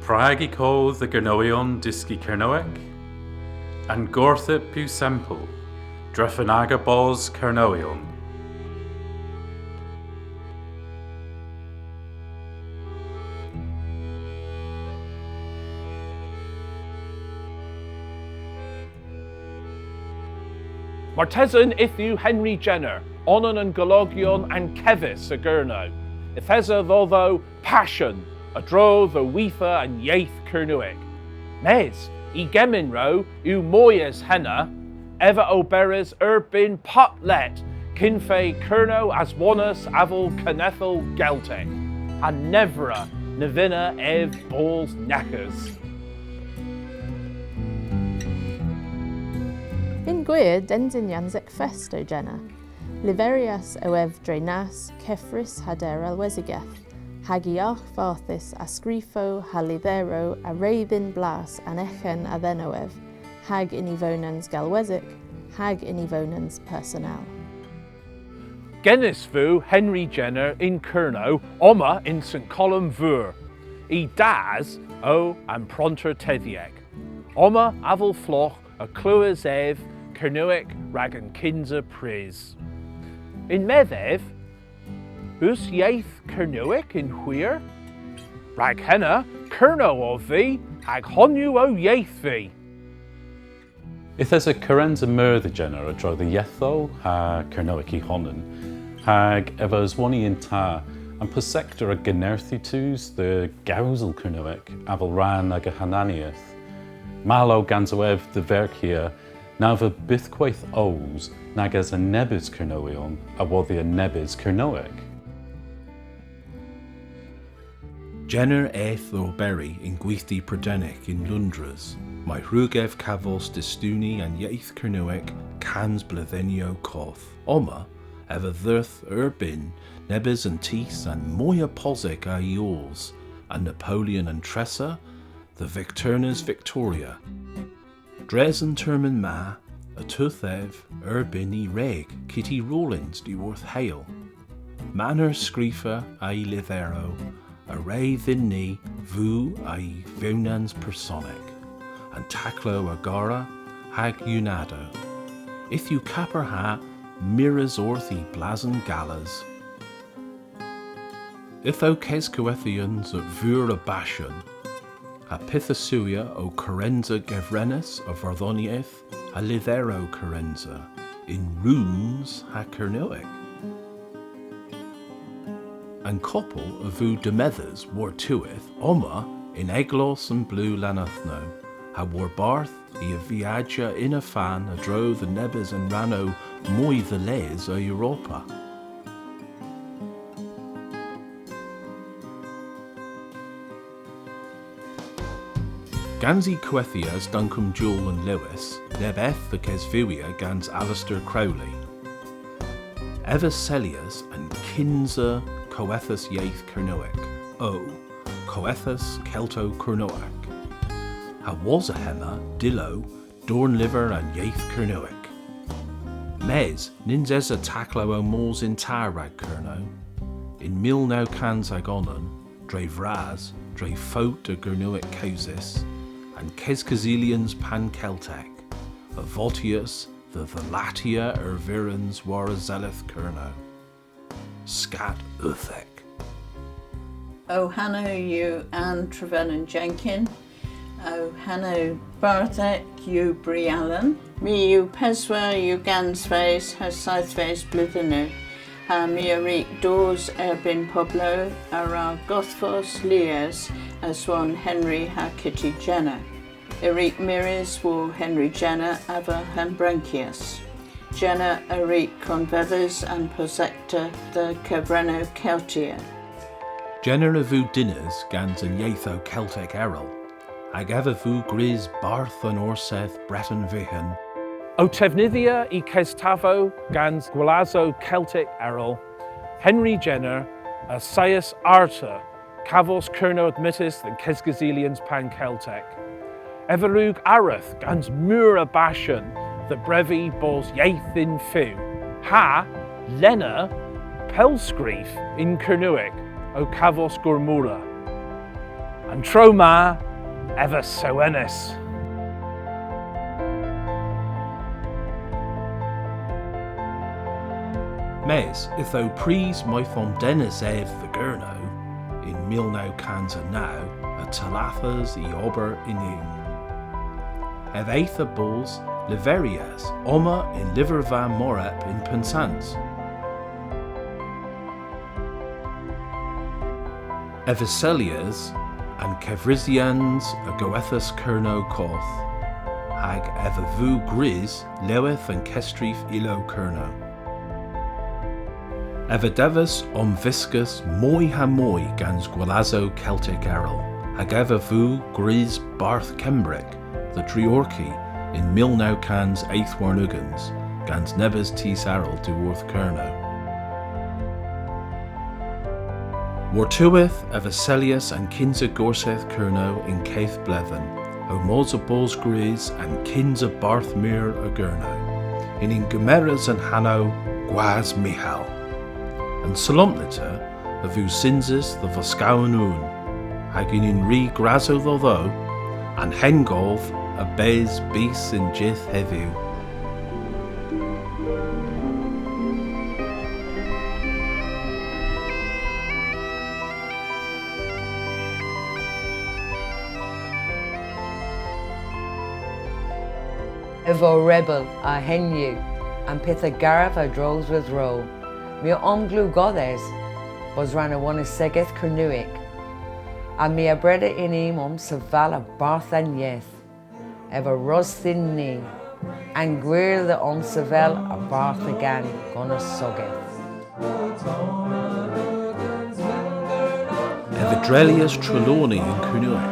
Praegiko the Gernowion disci Kernewek, and Gorthip pu Sempel, Drefanaga bos Kernowion. Martesan ithu Henry Jenner, Onan and Gologion and Kevis a Kernow. Ifeza thotho passion, a-dro the wether and yeth Kernewek. Mes, I geminro, u moyes henna, eva oberes bin potlet, kinfe Kernow aswonvos avel kenedhel geltek, and nevra nevina ev balls knackers. In gwir dendyn yanzek festo jenna. Liverias oev drenas kefris hader alwezigeth. Hagi Arghasys asgrifo halidero a raven blas an echen athenoev. Hag inivonans galwezik, hag inivonans personnel. Genisvu Henry Jenner in Kernow, Oma in St. Column Vur. I das o and pronter teddieg. Oma avel floch a cluas ev, Kernewek rag an kinza pris. In Medhev, us yeth Kernewek in Hwedhel, rag henna Kernow of thee, hag honu o yeth thee. If there's a Kerenza murder genera dro the yetho ha Kernewek I honen, hag evas wani in ta, and persector a generthitus the gausel Kernewek, avel ran ag a hananieth. Malo ganzoev the verkia, now the bithquaith ows, nagas a nebis Kernowion, a wathia nebis Kernewek. Jenner eth o berry in gweithdi Prydenig in Lundras, mae rhwgev cafos distuni and yeth Kernewek cans blythenio coth. Oma, ever thirth bin, nebis and teeth and moya posic a yours, and Napoleon and Tressa, the Victurnas Victoria. Dres termin ma, a tuthev, bin I reg, Kitty Rollins di Hwedhel. Manor scrifa a livero, a ray thinni, vu a vonans personic, and taclo agara, hag unado. If you capper ha, mirrors orthi blazon galas. If o kescoethians at vura bashan, a pithasuia o Kerenza Gevrenis of Vardonieth, a Lidero Kerenza, in runes ha Kernewek. And couple of vu demethers war tueth, Oma, in eglos and blue lanathno, ha war barth, I a viaja in a fan, a-dro the nebes and rano, moi the les o Europa. Gansi Coethias Duncombe Jewel and Lewis, Nebeth the Kesvivia gans Alistair Crowley. Evercelius and Kinza Coethus yeth Kernewek, O, Coethus Kelto Kernowek. Ha was a hema, Dillo, Dornliver and yeth Kernewek. Mes, ninzes a taclo o mors in Tarrag Kernow. In Milnow cans agonon, Dre Vraz, Dre Fote de Kernewek Causis, and Keskazilians pan Keltek, a Voltius, the Latia Ervirans war a Zeleth Kernow. Scat Uthek. O Hanno you Anne Trevelyan Jenkin, O Hanno Barthek you Briallan, me you Peswa you Gansface, her Southface Blithenu, ha me a reek doors Erbin Pablo, ara Gothfos Liers, as one Henry ha Kitty Jenner. Eric Miris war Henry Jenner ava Hembranchius. Jenner Eric Convethers and Posector the Cabreno Celtia. Jenner vu dinners gans and yetho Celtic errol. Ag ever vu gris Barth and Orseth Breton Vihan. O Tefnithia I Kestavo gans Gwalazo Celtic errol. Henry Jenner, a Sias Arta, Cavos Kernow admittis the Kesgazilians pan Celtic. Everug Arath gans Mura Bashan, the brevi bos yeth in Fu. Ha, Lena, Pelsgrief in Kernewek, o Cavos Gormura. and troma ever soenis. Mes, itho pris moithon dennis ev the Kernow, in Milnow cans a now, a talathas I ober in ing. Ev eitha bulls, liverias, oma in livervan morep in pensans. Eviselias and Kevrisians a goethus Kernow koth, hag evavu gris, leweth and kestrif ilo Kernow. Evidevus viscus moi ha moi gans gwalazo Celtic errol, hag evavu gris barth Kembrick, the Driorki in Milnow cans Eithwarnugans, gans nebes tis errol to worth Kernow. Wartuith Eviselius and Kinza Gorseth Kernow in Caith Blevin, Homosa Bulls Gris and Kinza Barthmere a Kernow, in Gumeras and Hanno Guaz Michal, and Solomlita of Usinsis the Voskauanun, hagin in Re Grazo Tho, and Hengolf a Bez Bis in Jith Hevu. Evo rebel a henu, and pitha garaf a drows with row. Mio omglu godes, was ran a one segeth Kernewek, and me a breda inim savala barth and yeth, ever rosthin ni, and gwir the savel a barth again gonna sogeth. Evidrelius Trelawney in Kernewek.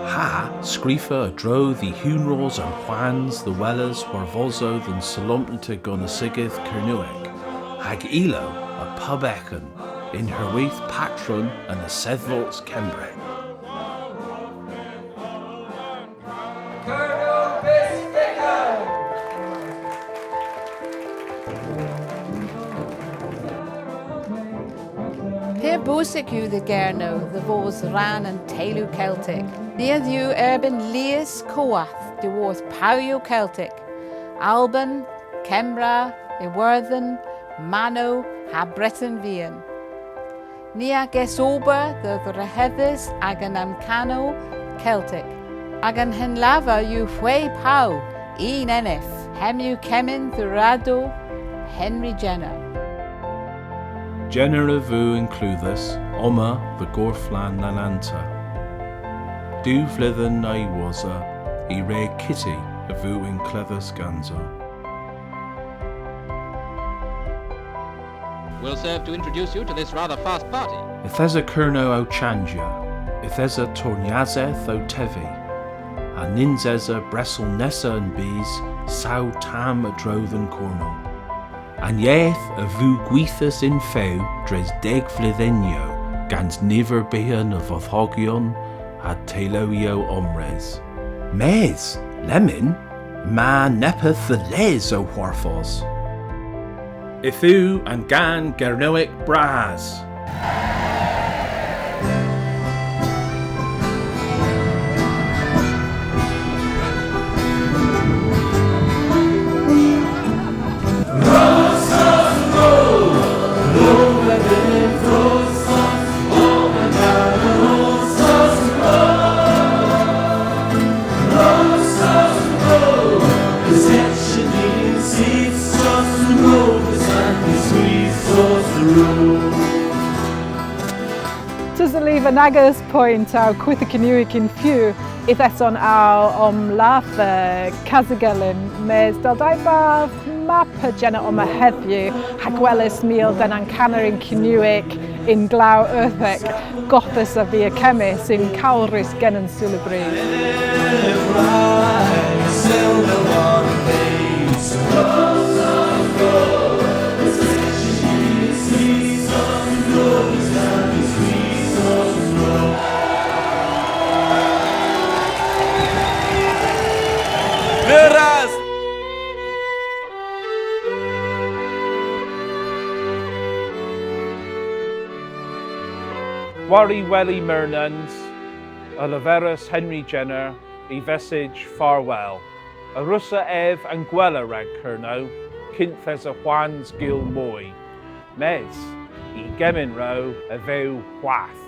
Ha, Screefer, a-dro, the Hunros and Juans, the Wellers, Warvozo, than Solomlita Gonasigith, Kernewek, hag Elo, a pub echen, in Herweith Patron and a Sethvolts Kembre. Here búsig you the Kernow, the vos ran and tailu Celtic. Near you urban Lias Coath, the worth Pauio Celtic. Alban, Kembra, Iwerthen, Mano, ha Breton Vian. Nia Gesober, the Rehethis, agan Cano, Celtic. Agan hen lava you Hwei Pau, een enef, hem you Kemin, the Rado, Henry Jenner. Genera vu incluthus, Oma, the Gorflan Nananta. Du flithen I waza, I re kitty, a vu in clethus ganzo. Will serve to introduce you to this rather fast party. If there's a Kernow o Changia, if there's a Torniazeth o Tevi, a Ninzeza Bressel Nessa and Bees, Sao Tam a Drothan Cornell. And yeth a vu gwithus in feu, dres deg flithenio, gans niver behan of Othogion, ad teloio omres. Mes, lemon, ma nepeth the les o Wharfos. Ithu and gan Kernewek bras. Nagas point our Quitha Kernewek in few, if that's on our laugh Kazagelin, mes Daldaiba map Jenna on my hedgew, Hagwellis meal then an canner in Kernewek in Glau Earthek, Gothus of the Chemis in Cowris Gen and Sulabreeze. Wari Welly Mernans, a leverus Henry Jenner, I vesage farewell. A russa ev and gwella rag Kernow, kinthes a Juan's gil moi. Mes, I gemin ro a veu hwath.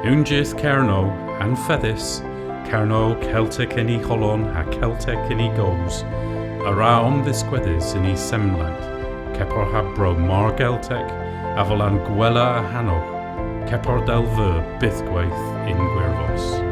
Ungith Kernow and Fethys, Kernow Celtic in I Holon ha Celtic in I goes, around this gwedys in I semlant, Kepor ha bro mar geltek, avel an gwella a hanoch, Kepor del ver bythgwaith in gwirvos.